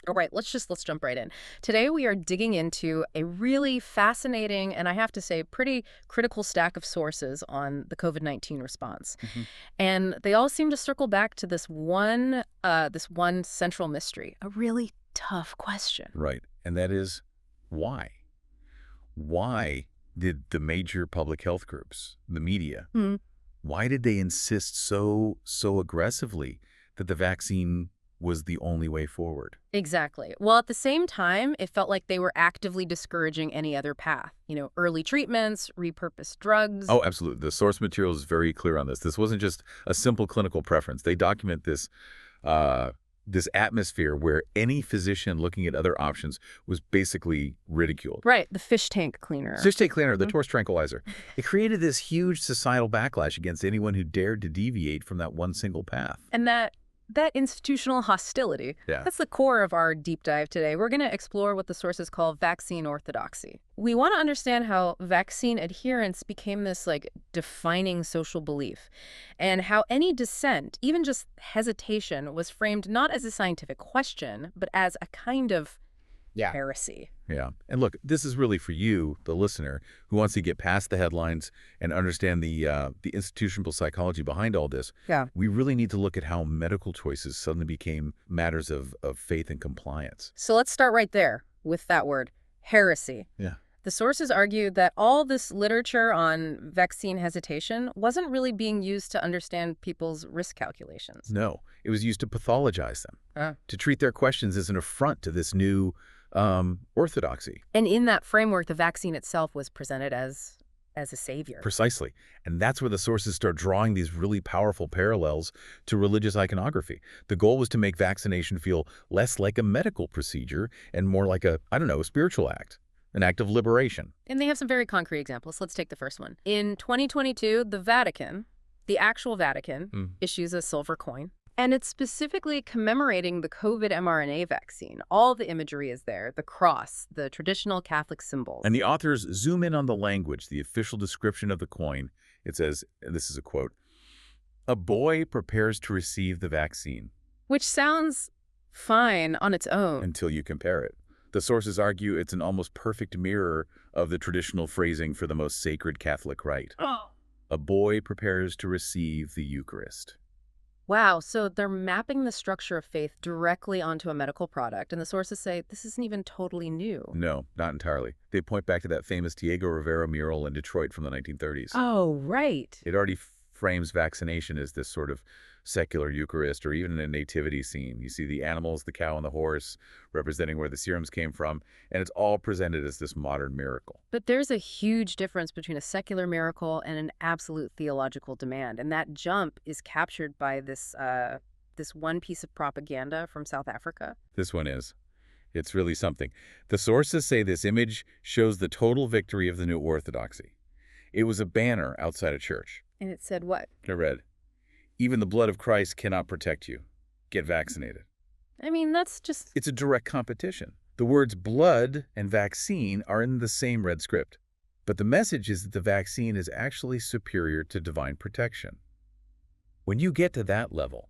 All right, let's jump right in. Today we are digging into a really fascinating and I have to say pretty critical stack of sources on the COVID-19 response. Hmm. And they all seem to circle back to this one central mystery, a really tough question. Right. And that is why? Why did the major public health groups, the media, Hmm. why did they insist so aggressively that the vaccine was the only way forward? Exactly. Well, at the same time, it felt like they were actively discouraging any other path. Early treatments, repurposed drugs. Oh, absolutely. The source material is very clear on this. This wasn't just a simple clinical preference. They document uh, this atmosphere where any physician looking at other options was basically ridiculed. Right, the fish tank cleaner. Cyst cleaner, the Mhm. torch tranquilizer. It created this huge societal backlash against anyone who dared to deviate from that one single path. And that institutional hostility, Yeah. that's the core of our deep dive today. We're going to explore what the sources call vaccine orthodoxy. We want to understand how vaccine adherence became this like defining social belief and how any dissent, even just hesitation, was framed not as a scientific question, but as a kind of Yeah. heresy. Yeah. And look, this is really for you, the listener, who wants to get past the headlines and understand the institutional psychology behind all this. Yeah. We really need to look at how medical choices suddenly became matters of faith and compliance. So let's start right there with that word, heresy. Yeah. The sources argued that all this literature on vaccine hesitation wasn't really being used to understand people's risk calculations. No, it was used to pathologize them, Uh, to treat their questions as an affront to this new orthodoxy. and in that framework, the vaccine itself was presented as a savior. Precisely. And that's where the sources start drawing these really powerful parallels to religious iconography. The goal was to make vaccination feel less like a medical procedure and more like a spiritual act, an act of liberation. And they have some very concrete examples. Let's take the first one. In 2022, the Vatican, the actual Vatican, Mm. issues a silver coin. And it's specifically commemorating the COVID mRNA vaccine. All the imagery is there, the cross, the traditional Catholic symbols. And the authors zoom in on the language, the official description of the coin. It says, and this is a quote, "A boy prepares to receive the vaccine Which sounds fine on its own. until you compare it." The sources argue it's an almost perfect mirror of the traditional phrasing for the most sacred Catholic rite. Oh. A boy prepares to receive the Eucharist. Wow, so they're mapping the structure of faith directly onto a medical product, and the sources say this isn't even totally new. No, not entirely. They point back to that famous Diego Rivera mural in Detroit from the 1930s. Oh, right. It already frames vaccination as this sort of secular Eucharist or even a nativity scene. You see the animals, the cow and the horse, representing where the serums came from, and it's all presented as this modern miracle. But there's a huge difference between a secular miracle and an absolute theological demand, and that jump is captured by this one piece of propaganda from South Africa. This one is. It's really something. The sources say this image shows the total victory of the new orthodoxy. It was a banner outside a church. And it said what? I read, "Even the blood of Christ cannot protect you. Get vaccinated." I mean, that's just... It's a direct competition. The words blood and vaccine are in the same red script. But the message is that the vaccine is actually superior to divine protection. When you get to that level,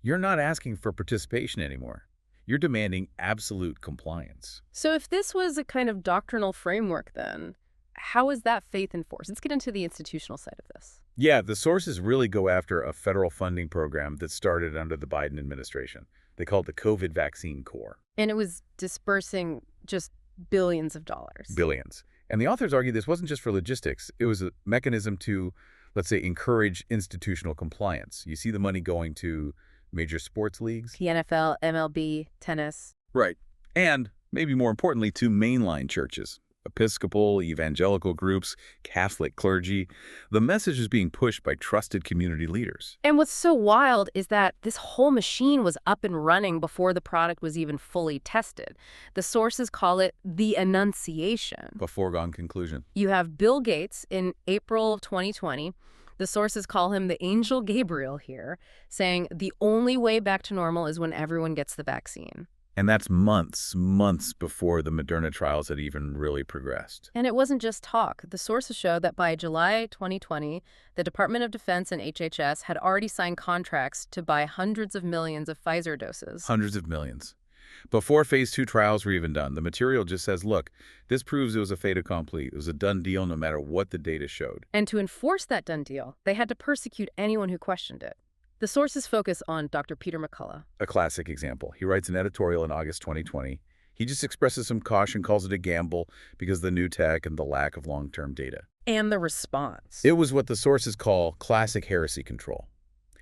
you're not asking for participation anymore. You're demanding absolute compliance. So if this was a kind of doctrinal framework, then how is that faith enforced? Let's get into the institutional side of this. Yeah, the sources really go after a federal funding program that started under the Biden administration. They call it the COVID Vaccine Corps. And it was dispersing just billions of dollars. Billions. And the authors argue this wasn't just for logistics. It was a mechanism to, let's say, encourage institutional compliance. You see the money going to major sports leagues. The NFL, MLB, tennis. Right. And, maybe more importantly, to mainline churches. Episcopal, evangelical groups, Catholic clergy. The message is being pushed by trusted community leaders. And what's so wild is that this whole machine was up and running before the product was even fully tested. The sources call it the Annunciation. A foregone conclusion. You have Bill Gates in April of 2020. The sources call him the Angel Gabriel here, saying the only way back to normal is when everyone gets the vaccine. And that's months before the Moderna trials had even really progressed. And it wasn't just talk. The sources show that by July 2020, the Department of Defense and HHS had already signed contracts to buy hundreds of millions of Pfizer doses. Hundreds of millions. Before phase 2 trials were even done, the material just says, look, this proves it was a fait accompli. It was a done deal no matter what the data showed. And to enforce that done deal, they had to persecute anyone who questioned it. The sources focus on Dr. Peter McCullough. A classic example. He writes an editorial in August 2020. He just expresses some caution, calls it a gamble because of the new tech and the lack of long-term data. And the response. It was what the sources call classic heresy control.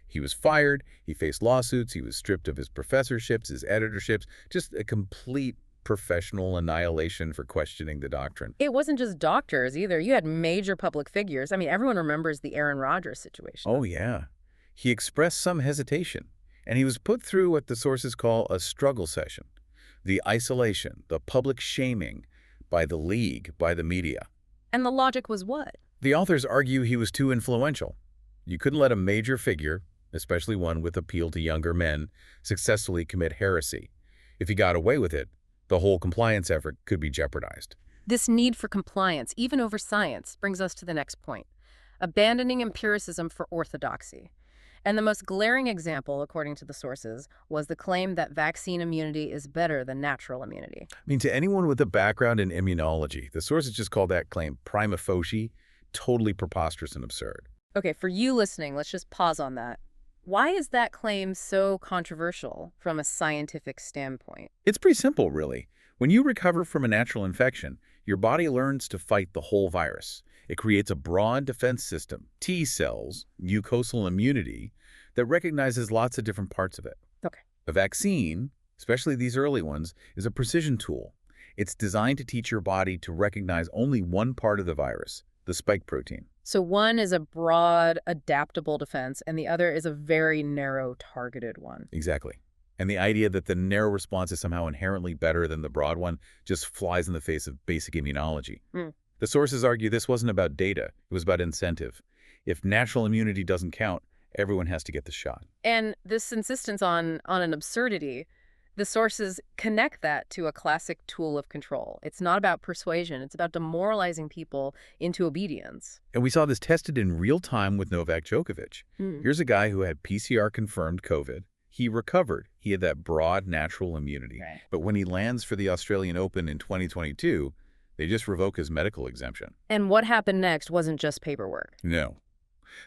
He was fired, he faced lawsuits, he was stripped of his professorships, his editorships, just a complete professional annihilation for questioning the doctrine. It wasn't just doctors either. You had major public figures. I mean, everyone remembers the Aaron Rodgers situation. Oh, yeah. He expressed some hesitation, and he was put through what the sources call a struggle session. The isolation, the public shaming by the League, by the media. And the logic was what? The authors argue he was too influential. You couldn't let a major figure, especially one with appeal to younger men, successfully commit heresy. If he got away with it, the whole compliance effort could be jeopardized. This need for compliance, even over science, brings us to the next point. Abandoning empiricism for orthodoxy. And the most glaring example, according to the sources, was the claim that vaccine immunity is better than natural immunity. I mean, to anyone with a background in immunology, the sources just call that claim prima facie, totally preposterous and absurd. Okay, for you listening, let's just pause on that. Why is that claim so controversial from a scientific standpoint? It's pretty simple, really. When you recover from a natural infection, your body learns to fight the whole virus. It creates a broad defense system, T cells, mucosal immunity, that recognizes lots of different parts of it. Okay. A vaccine, especially these early ones, is a precision tool. It's designed to teach your body to recognize only one part of the virus, the spike protein. So one is a broad, adaptable defense, and the other is a very narrow, targeted one. Exactly. And the idea that the narrow response is somehow inherently better than the broad one just flies in the face of basic immunology. The sources argue this wasn't about data, it was about incentive. If natural immunity doesn't count, everyone has to get the shot. And this insistence on an absurdity, the sources connect that to a classic tool of control. It's not about persuasion, it's about demoralizing people into obedience. And we saw this tested in real time with Novak Djokovic. Here's a guy who had PCR-confirmed COVID. He recovered. He had that broad natural immunity. Right. But when he lands for the Australian Open in 2022, they just revoke his medical exemption. And what happened next wasn't just paperwork. No.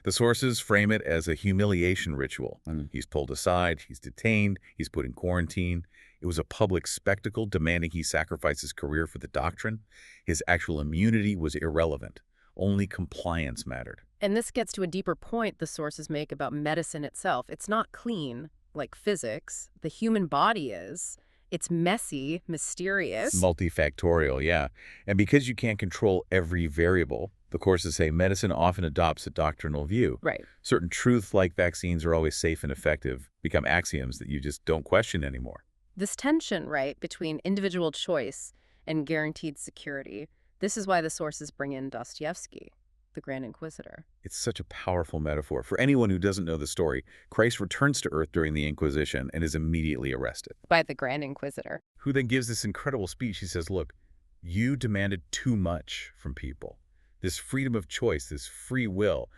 The sources frame it as a humiliation ritual. He's pulled aside, he's detained, he's put in quarantine. It was a public spectacle demanding he sacrifice his career for the doctrine. His actual immunity was irrelevant. Only compliance mattered. And this gets to a deeper point the sources make about medicine itself. It's not clean, like physics. The human body is. It's messy, mysterious. Multifactorial, yeah. And because you can't control every variable, the courses say medicine often adopts a doctrinal view. Right. Certain truths like vaccines are always safe and effective become axioms that you just don't question anymore. This tension, right, between individual choice and guaranteed security, this is why the sources bring in Dostoevsky, the Grand Inquisitor. It's such a powerful metaphor. For anyone who doesn't know the story, Christ returns to Earth during the Inquisition and is immediately arrested. By the Grand Inquisitor. Who then gives this incredible speech. He says, look, you demanded too much from people. This freedom of choice, this free will,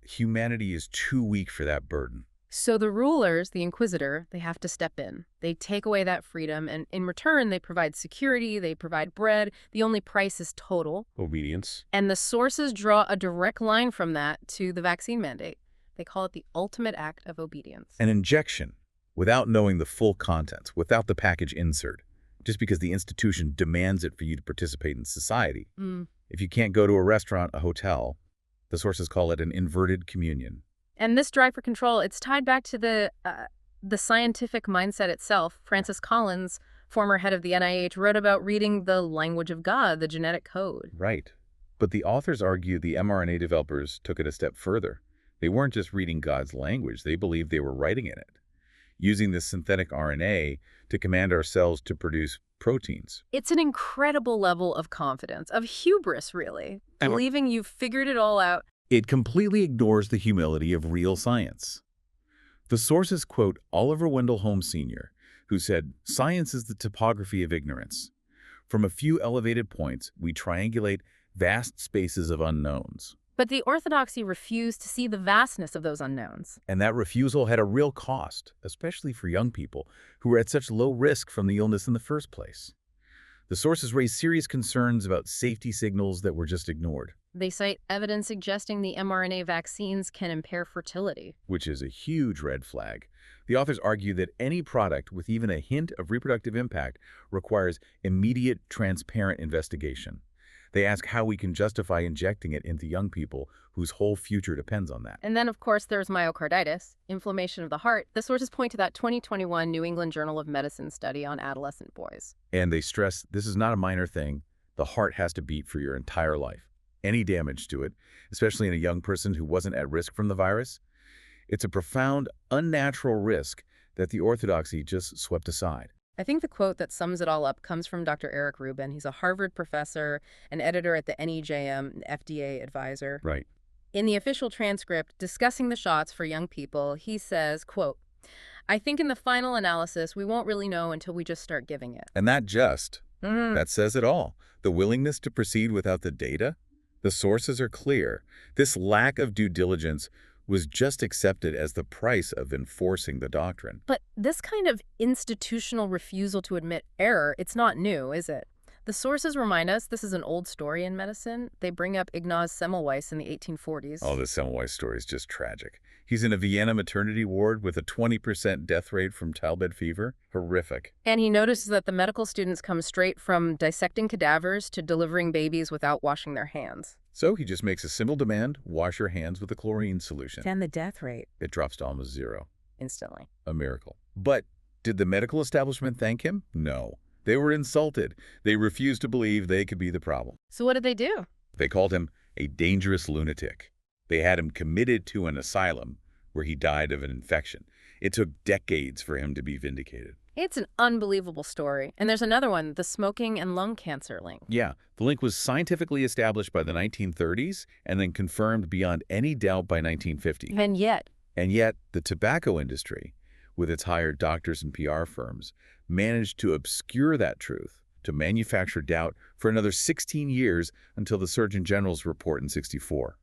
humanity is too weak for that burden. So the rulers, the Inquisitor, they have to step in. They take away that freedom, and in return, they provide security, they provide bread. The only price is total obedience. And the sources draw a direct line from that to the vaccine mandate. They call it the ultimate act of obedience. An injection, without knowing the full contents, without the package insert, just because the institution demands it for you to participate in society. If you can't go to a restaurant, a hotel, the sources call it an inverted communion. And this drive for control, it's tied back to the scientific mindset itself. Francis Collins, former head of the NIH, wrote about reading the language of God, the genetic code. Right. But the authors argue the mRNA developers took it a step further. They weren't just reading God's language, they believed they were writing in it, using this synthetic RNA to command our cells to produce proteins. It's an incredible level of confidence, of hubris, really, believing you've figured it all out. It completely ignores the humility of real science. The sources quote Oliver Wendell Holmes Sr., who said, "Science is the topography of ignorance. From a few elevated points, we triangulate vast spaces of unknowns. But the orthodoxy refused to see the vastness of those unknowns. And that refusal had a real cost, especially for young people who were at such low risk from the illness in the first place. The sources raised serious concerns about safety signals that were just ignored, They cite evidence suggesting the mRNA vaccines can impair fertility. which is a huge red flag. The authors argue that any product with even a hint of reproductive impact requires immediate, transparent investigation. They ask how we can justify injecting it into young people whose whole future depends on that. And then, of course, there's myocarditis, inflammation of the heart. The sources point to that 2021 New England Journal of Medicine study on adolescent boys. And they stress this is not a minor thing. The heart has to beat for your entire life. Any damage to it, especially in a young person who wasn't at risk from the virus, it's a profound, unnatural risk that the orthodoxy just swept aside. I think the quote that sums it all up comes from Dr. Eric Rubin. He's a Harvard professor, an editor at the NEJM, an FDA advisor. Right. In the official transcript discussing the shots for young people, he says, quote, "I think in the final analysis, we won't really know until we just start giving it." And that says it all. The willingness to proceed without the data? The sources are clear. This lack of due diligence was just accepted as the price of enforcing the doctrine. But this kind of institutional refusal to admit error, it's not new, is it? The sources remind us this is an old story in medicine. They bring up Ignaz Semmelweis in the 1840s. Oh, the Semmelweis story is just tragic. He's in a Vienna maternity ward with a 20% death rate from childbed fever. Horrific. And he notices that the medical students come straight from dissecting cadavers to delivering babies without washing their hands. So he just makes a simple demand, wash your hands with a chlorine solution. And the death rate It drops to almost zero. instantly. A miracle. But did the medical establishment thank him? No. They were insulted. They refused to believe they could be the problem. So what did they do? They called him a dangerous lunatic. They had him committed to an asylum where he died of an infection. It took decades for him to be vindicated. It's an unbelievable story. And there's another one, the smoking and lung cancer link. Yeah, the link was scientifically established by the 1930s and then confirmed beyond any doubt by 1950. And yet, the tobacco industry, with its hired doctors and PR firms, managed to obscure that truth, to manufacture doubt for another 16 years until the Surgeon General's report in '64.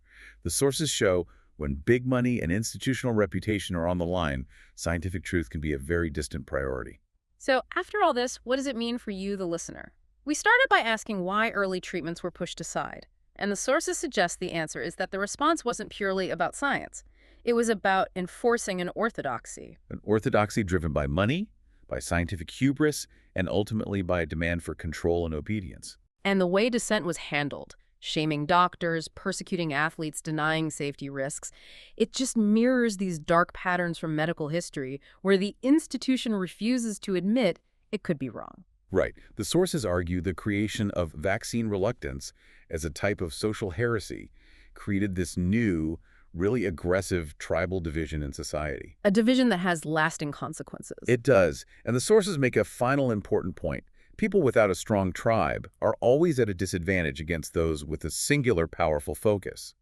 The sources show when big money and institutional reputation are on the line, scientific truth can be a very distant priority. so after all this, what does it mean for you, the listener? We started by asking why early treatments were pushed aside. And the sources suggest the answer is that the response wasn't purely about science. It was about enforcing an orthodoxy. An orthodoxy driven by money, by scientific hubris, and ultimately by a demand for control and obedience. And the way dissent was handled, shaming doctors, persecuting athletes, denying safety risks, it just mirrors these dark patterns from medical history where the institution refuses to admit it could be wrong. Right. The sources argue the creation of vaccine reluctance as a type of social heresy created this new, really aggressive tribal division in society. A division that has lasting consequences. It does. And the sources make a final important point. People without a strong tribe are always at a disadvantage against those with a singular powerful focus.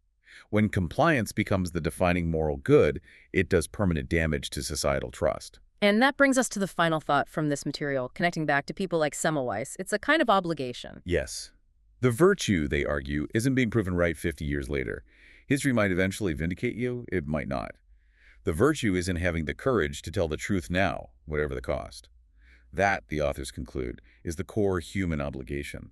When compliance becomes the defining moral good, it does permanent damage to societal trust. And that brings us to the final thought from this material, connecting back to people like Semmelweis. It's a kind of obligation. Yes. The virtue, they argue, isn't being proven right 50 years later. History might eventually vindicate you, it might not. The virtue is in having the courage to tell the truth now, whatever the cost. That, the authors conclude, is the core human obligation.